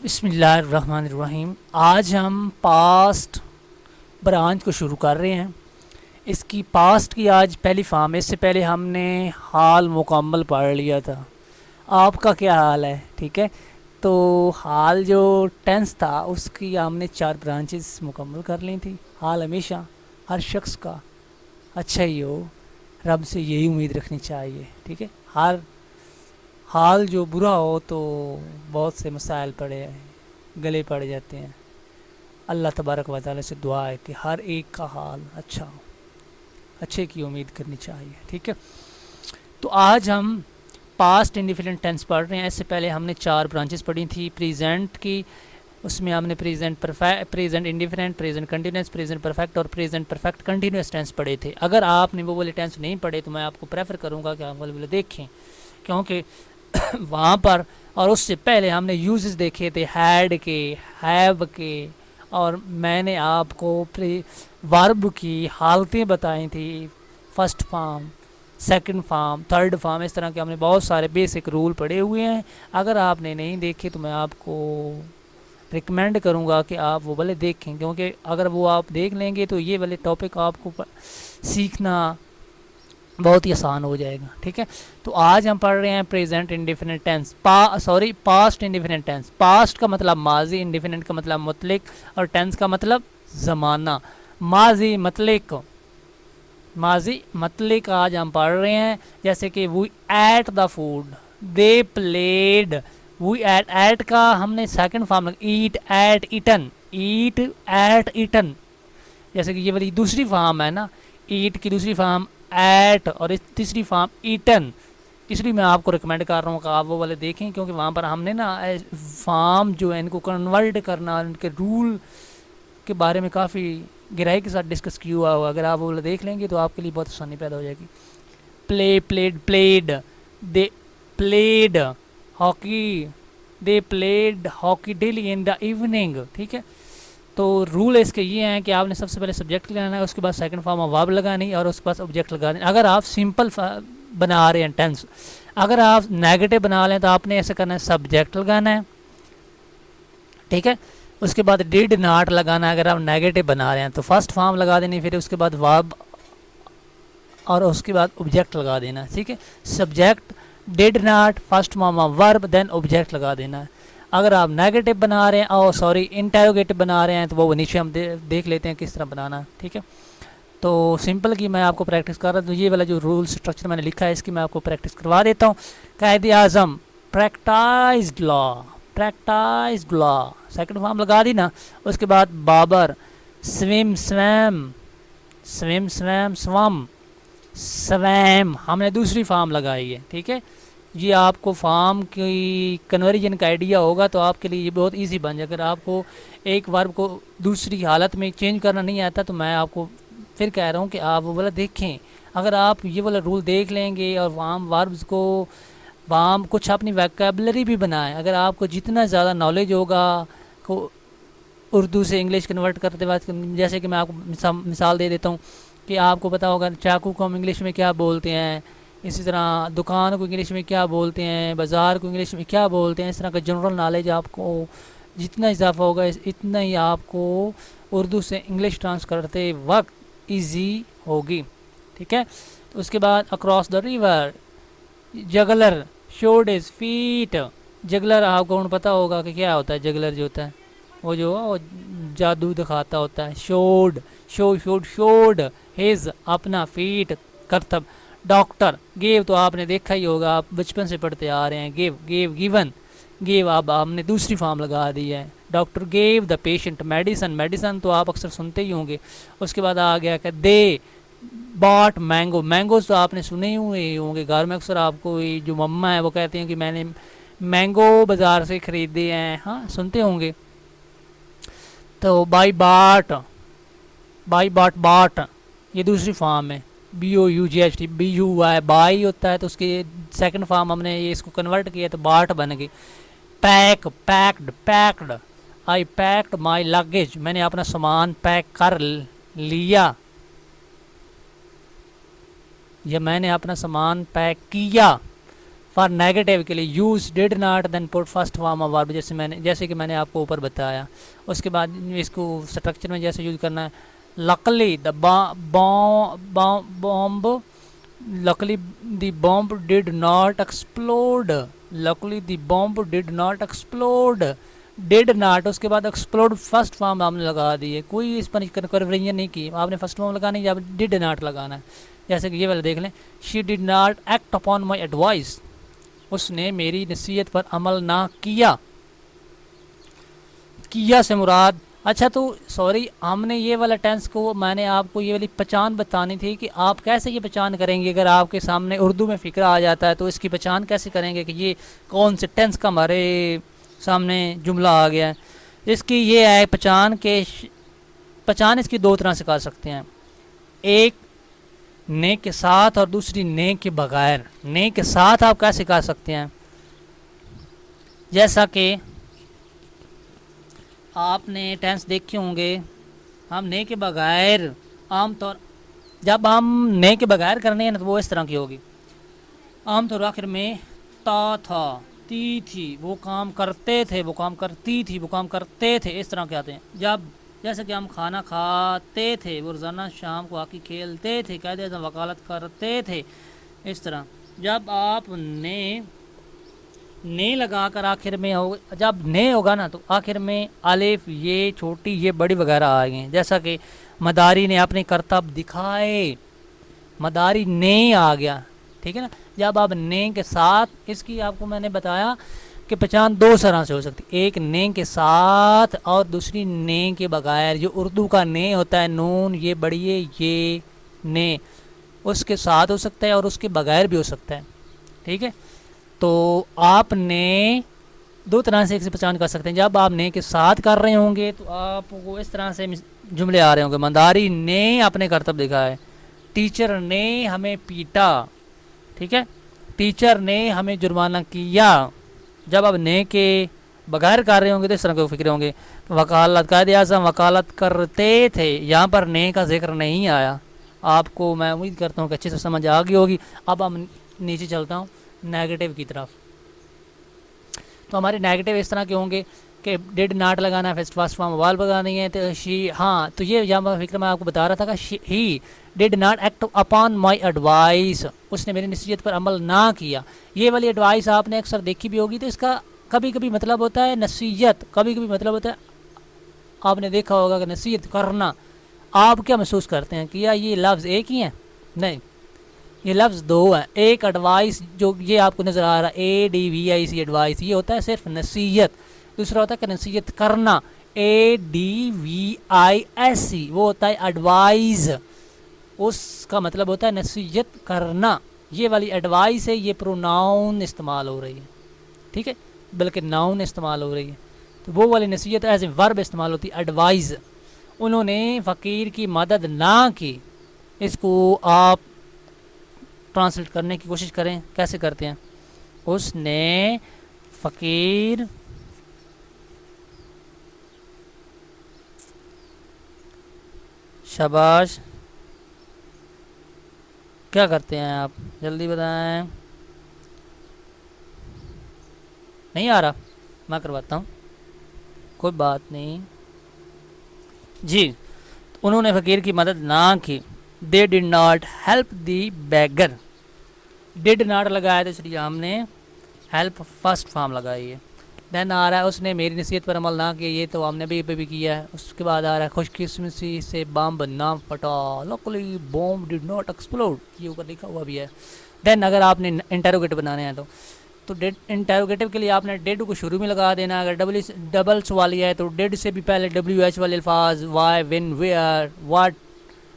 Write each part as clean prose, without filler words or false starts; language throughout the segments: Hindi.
बिस्मिल्लाहिर्रहमानिर्रहीम। आज हम पास्ट ब्रांच को शुरू कर रहे हैं। इसकी पास्ट की आज पहली फॉर्म है। इससे पहले हमने हाल मुकम्मल पढ़ लिया था। आपका क्या हाल है? ठीक है। तो हाल जो टेंस था उसकी हमने 4 ब्रांचेस मुकम्मल कर ली थी। हाल हमेशा हर शख्स का अच्छा ही हो, रब से यही उम्मीद रखनी चाहिए। ठीक है। हर हाल जो बुरा हो तो बहुत से मसाइल पड़े गले पड़ जाते हैं। अल्लाह तबारक व तआला से दुआ है कि हर एक का हाल अच्छा हो, अच्छे की उम्मीद करनी चाहिए। ठीक है। तो आज हम पास्ट इंडिफिनिट टेंस पढ़ रहे हैं। इससे पहले हमने 4 ब्रांचेस पढ़ी थी प्रेजेंट की। उसमें हमने present perfect, present indefinite, present continuous, present perfect और प्रेजेंट परफेक्ट कंटिन्यूस टेंस पढ़े थे। अगर आपने वो वाले टेंस नहीं पढ़े तो मैं आपको प्रेफर करूँगा कि आप वो वाले देखें, क्योंकि वहाँ पर और उससे पहले हमने यूजेस देखे थे हैड के, हैव के, और मैंने आपको वर्ब की हालतें बताई थी। First form, second form, third form, इस तरह के हमने बहुत सारे बेसिक रूल पढ़े हुए हैं। अगर आपने नहीं देखे तो मैं आपको रिकमेंड करूँगा कि आप वो वाले देखें, क्योंकि अगर वो आप देख लेंगे तो ये वाले टॉपिक आपको सीखना बहुत ही आसान हो जाएगा। ठीक है। तो आज हम पढ़ रहे हैं present indefinite tense, past indefinite tense. Past का मतलब माजी, इंडिफिनिट का मतलब मुतलिक, और टेंस का मतलब ज़माना। माजी मतलिक, माजी मतलिक आज हम पढ़ रहे हैं। जैसे कि we ate the food, they played. We ate का हमने सेकंड फॉर्म लगा, eat ate eaten, eat ate eaten. जैसे कि ये वाली दूसरी फॉर्म है ना, ईट की दूसरी फॉर्म एट और इस तीसरी फॉर्म ईटन। इसलिए मैं आपको रिकमेंड कर रहा हूँ कि आप वो वाले देखें, क्योंकि वहाँ पर हमने ना फॉर्म जो है इनको कन्वर्ट करना, इनके रूल के बारे में काफ़ी गहराई के साथ डिस्कस किया हुआ होगा। अगर आप वो वाला देख लेंगे तो आपके लिए बहुत आसानी पैदा हो जाएगी। Play played played, they played hockey, they played hockey daily in the evening. ठीक है। तो रूल इसके ये हैं कि आपने सबसे पहले सब्जेक्ट लगाना है, उसके बाद सेकंड फॉर्म ऑफ वर्ब लगानी और उसके बाद ऑब्जेक्ट लगा देना। अगर आप सिंपल बना रहे हैं टेंस, अगर आप नेगेटिव बना लें तो आपने ऐसे करना है, सब्जेक्ट लगाना है। ठीक है। उसके बाद डिड नॉट लगाना है। अगर आप नेगेटिव बना रहे हैं तो फर्स्ट फॉर्म लगा देनी, फिर उसके बाद वर्ब और उसके बाद ऑब्जेक्ट लगा देना। ठीक है। Subject did not, first form of verb, then object लगा देना है। अगर आप नेगेटिव बना रहे हैं और सॉरी इंटेरोगेटिव बना रहे हैं तो वो नीचे हम देख लेते हैं किस तरह बनाना। ठीक है। तो सिंपल की मैं आपको प्रैक्टिस कर रहा हूँ। तो ये वाला जो रूल स्ट्रक्चर मैंने लिखा है इसकी मैं आपको प्रैक्टिस करवा देता हूँ। Quaid-e-Azam, practised law, practised law, second form लगा दी ना। उसके बाद Babar, swim swam, swim swam swum, swam हमने दूसरी फॉर्म लगाई है। ठीक है। ये आपको फॉर्म की कन्वर्जन का आइडिया होगा तो आपके लिए ये बहुत इजी बन जाए। अगर आपको एक वर्ब को दूसरी हालत में चेंज करना नहीं आता तो मैं आपको फिर कह रहा हूँ कि आप वो वाला देखें। अगर आप ये वाला रूल देख लेंगे और वाम वर्ब्स को वाम कुछ अपनी वैकेबलरी भी बनाएं। अगर आपको जितना ज़्यादा नॉलेज होगा को उर्दू से इंग्लिश कन्वर्ट करते वक्त, जैसे कि मैं आपको मिसाल दे देता हूँ कि आपको पता होगा चाकू को हम इंग्लिश में क्या बोलते हैं, इसी तरह दुकान को इंग्लिश में क्या बोलते हैं, बाज़ार को इंग्लिश में क्या बोलते हैं। इस तरह का जनरल नॉलेज आपको जितना इजाफा होगा इतना ही आपको उर्दू से इंग्लिश ट्रांसफर करते वक्त इजी होगी। ठीक है। तो उसके बाद across the river, juggler showed is feet. Juggler आपको पता होगा कि क्या होता है। जगलर जो होता है वो जो वो जादू दिखाता होता है। शोड, शोड हिज अपना, फीट करतब। डॉक्टर, गेव तो आपने देखा ही होगा, आप बचपन से पढ़ते आ रहे हैं। गेव, गेव गिवन, गेव अब हमने दूसरी फॉर्म लगा दी है। Doctor gave the patient medicine, medicine तो आप अक्सर सुनते ही होंगे। उसके बाद आ गया कि दे बॉट मैंगो, मैंगोज तो आपने सुने ही हुए होंगे। घर में अक्सर आपको जो मम्मा है वो कहते हैं कि मैंने मैंगो बाज़ार से ख़रीदे हैं। हाँ, सुनते होंगे। तो बाई बाट, बाई बाट, बाट ये दूसरी फॉर्म है। BOUGHT, BU बाई होता है तो उसकी सेकंड फॉर्म हमने ये इसको कन्वर्ट किया तो बाट बन गई। पैक, पैक्ड, पैक्ड, आई पैक्ड माई लगेज, मैंने अपना सामान पैक कर लिया या मैंने अपना सामान पैक किया। फॉर नेगेटिव के लिए use did not then put first form of verb, जैसे कि मैंने आपको ऊपर बताया। उसके बाद इसको स्ट्रक्चर में जैसे यूज़ करना है, luckily the bomb, luckily the bomb did not explode, luckily the bomb did not explode, did not उसके बाद एक्सप्लोड फर्स्ट फॉर्म आपने लगा दी है, कोई इस पर कन्वर्जन नहीं की, आपने फर्स्ट फॉर्म लगानी है, डिड नॉट लगाना है। जैसे कि ये वाला देख लें, she did not act upon my advice, उसने मेरी नसीहत पर अमल ना किया, किया से मुराद, अच्छा तो सॉरी, हमने ये वाला टेंस को, मैंने आपको ये वाली पहचान बतानी थी कि आप कैसे ये पहचान करेंगे। अगर आपके सामने उर्दू में फ़िक्र आ जाता है तो इसकी पहचान कैसे करेंगे कि ये कौन से टेंस का हमारे सामने जुमला आ गया है। इसकी ये है पहचान के, पहचान इसकी दो तरह से कर सकते हैं, एक ने के साथ और दूसरी ने के बगैर। ने के साथ आप कैसे कर सकते हैं, जैसा कि आपने टेंस देखे होंगे, हम ने के बगैर आमतौर, जब हम ने के बगैर करने हैं ना तो वो इस तरह की होगी, आमतौर आखिर में ता था, ती थी, वो काम करते थे, वो काम करती थी, वो काम करते थे, इस तरह के आते हैं। जब जैसे कि हम खाना खाते थे, वो रोज़ाना शाम को आके खेलते थे, कहते थे वकालत करते थे, इस तरह। जब आप ने लगा कर आखिर में हो, जब ने होगा ना तो आखिर में अलिफ, ये छोटी, ये बड़ी वगैरह आ गई, जैसा कि मदारी ने अपने करतब दिखाए, मदारी ने आ गया, ठीक है ना। जब आप ने के साथ, इसकी आपको मैंने बताया कि पहचान दो तरह से हो सकती है, एक ने के साथ और दूसरी ने के बगैर। जो उर्दू का ने होता है, नून ये बढ़िए ये ने, उसके साथ हो सकता है और उसके बगैर भी हो सकता है, ठीक है। तो आपने दो तरह से एक से पहचान कर सकते हैं। जब आप ने के साथ कर रहे होंगे तो आपको इस तरह से जुमले आ रहे होंगे, मदारी ने अपने करतब दिखाए, टीचर ने हमें पीटा, ठीक है, टीचर ने हमें जुर्माना किया। जब आप ने के बगैर कर रहे होंगे तो इस तरह के फिक्र होंगे। वकालत, कायदे आज़म वकालत करते थे, यहाँ पर ने का जिक्र नहीं आया। आपको मैं उम्मीद करता हूँ कि अच्छे से समझ आ गई होगी। अब हम नीचे चलता हूँ नेगेटिव की तरफ। तो हमारे नेगेटिव इस तरह के होंगे कि डिड नॉट लगाना है, फर्स्ट फॉर्म वाल लगानी है, तो शी, हाँ तो ये यहाँ फिक्र मैं आपको बता रहा था कि ही did not act upon my advice, उसने मेरी नसीहत पर अमल ना किया। ये वाली एडवाइस आपने अक्सर देखी भी होगी। तो इसका कभी कभी मतलब होता है नसीहत, कभी कभी मतलब होता है, आपने देखा होगा कि नसीहत करना। आप क्या महसूस करते हैं कि या ये लफ्ज़ एक ही हैं? नहीं, ये लफ्ज़ दो हैं। एक एडवाइस जो ये आपको नज़र आ रहा है, ADVIC एडवाइस, ये होता है सिर्फ नसीहत। दूसरा होता है कि नसीहत करना, ADVISC, वो होता है एडवाइस, उसका मतलब होता है नसीहत करना। ये वाली एडवाइस है, ये प्रोनाउन इस्तेमाल हो रही है, ठीक है, बल्कि नाउन इस्तेमाल हो रही है। तो वो वाली नसीहत एज ए वर्ब इस्तेमाल होती है, एडवाइस। उन्होंने फ़कीर की मदद ना की, इसको आप ट्रांसलेट करने की कोशिश करें, कैसे करते हैं। उसने फ़कीर शाबाश, क्या करते हैं आप, जल्दी बताएं। नहीं आ रहा, मैं करवाता हूँ, कोई बात नहीं जी। उन्होंने फ़कीर की मदद ना की, they did not help the beggar, did not लगाया तो इसलिए हमने हेल्प फर्स्ट फॉर्म लगाई है। देन आ रहा है उसने मेरी नसीहत पर अमल ना किया, ये तो हमने भी किया है। उसके बाद आ रहा है खुशकिस्मती से बम ना फटा, luckily bomb did not explode, ये ऊपर लिखा हुआ भी है। देन अगर आपने इंटरोगेटिव बनाने हैं तो डेड इंटरोगेटिव के लिए आपने डेड को शुरू में लगा देना। अगर डबल्स वाली है तो डेड से भी पहले WH वाले अल्फाज, वाई, विन, वेयर, वाट,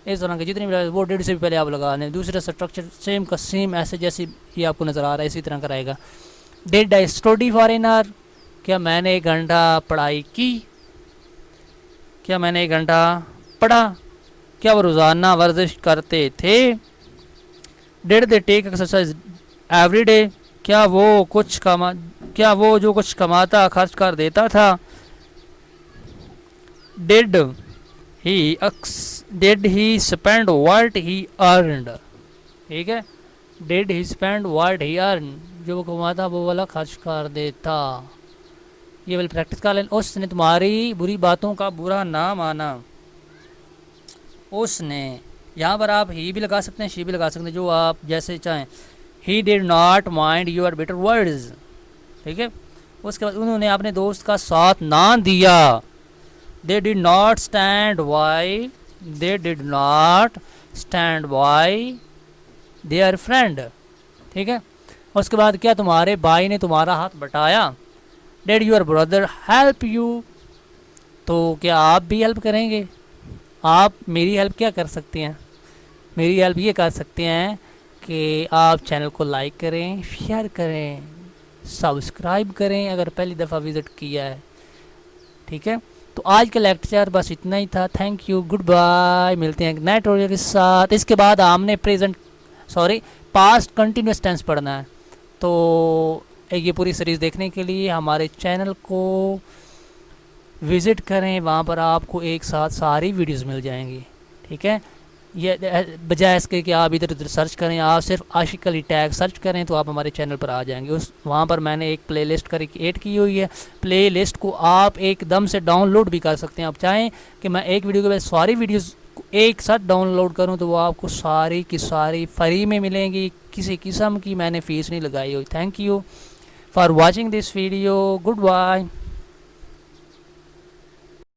इस तरह के जितने भी वो डेड से भी पहले आप लगा दें। दूसरा स्ट्रक्चर सेम का सेम, ऐसे जैसे ये आपको नज़र आ रहा है इसी तरह का रहेगा। Did I study for an hour, क्या मैंने 1 घंटा पढ़ाई की, क्या मैंने 1 घंटा पढ़ा, क्या वो रोज़ाना वर्जिश करते थे। Did they take exercise every day, क्या वो जो कुछ कमाता खर्च कर देता था। Did he spend what he earned, ठीक है, did he spend what he earn, जो वो कमाता वो वाला खर्च कर देता। ये वाली प्रैक्टिस कर लें। उसने तुम्हारी बुरी बातों का बुरा ना माना। उसने, यहाँ पर आप ही भी लगा सकते हैं, शी भी लगा सकते हैं, जो आप जैसे चाहें। He did not mind your better words, ठीक है। उसके बाद उन्होंने अपने दोस्त का साथ ना दिया। They did not stand by, they did not stand by their friend, ठीक है। उसके बाद क्या, तुम्हारे भाई ने तुम्हारा हाथ बटाया। Did your brother help you, तो क्या आप भी हेल्प करेंगे? आप मेरी हेल्प क्या कर सकते हैं? मेरी हेल्प ये कर सकते हैं कि आप चैनल को लाइक करें, शेयर करें, सब्सक्राइब करें अगर पहली दफ़ा विज़िट किया है, ठीक है। तो आज का लेक्चर बस इतना ही था। थैंक यू, गुड बाय, मिलते हैं नए ट्यूटोरियल के साथ। इसके बाद हमने पास्ट कंटिन्यूस टेंस पढ़ना है। तो ये पूरी सीरीज़ देखने के लिए हमारे चैनल को विज़िट करें, वहाँ पर आपको एक साथ सारी वीडियोस मिल जाएंगी, ठीक है। ये बजाय इसके कि आप इधर उधर सर्च करें, आप सिर्फ आशिक अली टैग सर्च करें तो आप हमारे चैनल पर आ जाएंगे। उस वहाँ पर मैंने एक प्लेलिस्ट क्रिएट की हुई है। प्लेलिस्ट को आप एकदम से डाउनलोड भी कर सकते हैं। आप चाहें कि मैं एक वीडियो के बाद सारी वीडियोस एक साथ डाउनलोड करूं तो वो आपको सारी की सारी फ्री में मिलेंगी, किसी किस्म की मैंने फ़ीस नहीं लगाई हुई। Thank you for watching this video, good bye.